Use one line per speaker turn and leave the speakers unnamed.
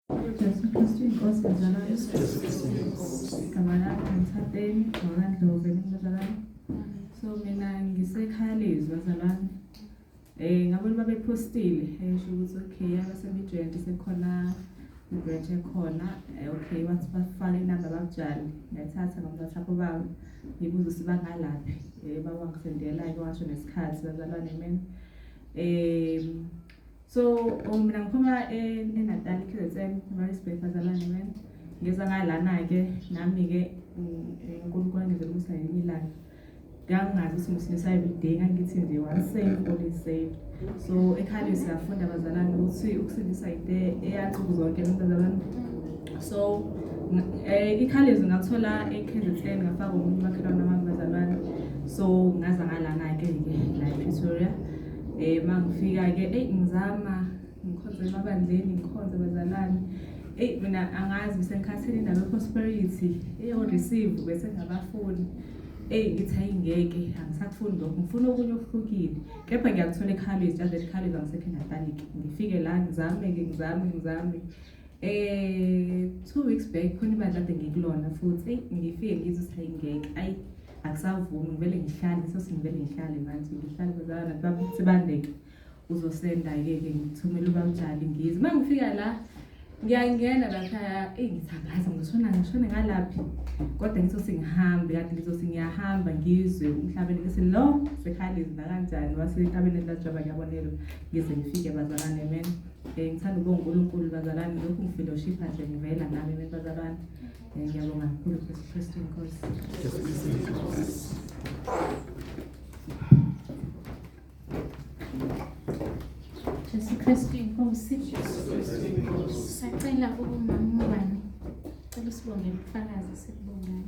Jesu Kristu inkosi bazalwane. Igama lami ngimthatheni wakandlovu bazalwane. So mina ngisekhaya lezwi bazalwane. Ngabona babephostile esho ukuthi okay abasemijent sekhona ibranch ekhona okay wathi bafake inamba bakujali ngayithatha ngomthapho babo ngibuza sibangalaphi bawangisendela ke washo nesikhathi bazalwane amen. So mina ngiphuma eNatal KZN Marisburg bazalwane amen. Ngeza ngalana ke nami ke uNkulunkulu ngizomusa yimilanga ngangazi ukuthi ngisisa everyday ngithi nje one saved all is saved. So ekhaya siyafunda bazalwane ukuthi ukusindisa into eyansuku zonke bazalwane. So ikhalezo ngathola eKZN ngafaka umuntu makhelwane wami bazalwane. So ngaza ngalana ke la Pretoria mangifika ke ngizama ngikhonze emabandleni ngikhonze bazalwane. Mina angazi ngisenkhathini indaba prosperity receive bese ngabafuni ngithi ayingeke angisakufuni lokho ngifuna okunye okuhlukile kepha ngiyakuthola ekhaya just ekhaya zangisekhe Natalike ngifike la ngizame 2 weeks back khona ibandla kade ngikulona futhi ngifike ngizwe ukuthi ayingeke akusavumi ngivele ngihlale ngivele ngihlale manje ngihlale bazalwane babuthi bandeke uzosenda ke ngithumela ubamjali ngize mangifika la ngiyangena lakhaya ngithangaza ngishona ngalaphi kodwa ngizothi ngihambe kanti ngizothi ngiyahamba ngizwe umhlabeni bese lo sekhalizi na kanjani wasetabeni lajaba ngiyabonela ngize ngifike bazalwane amen. Ngithanda ukubonga uNkulunkulu bazalwane lokhu ngifellowship nje ngivela nami amen bazalwane. Ngiyabonga kakhulu Kristu inkosi.
Jesu Kristu inkosi. Sacela umamubani. Cela usibonge ubufakazi sikubongayo.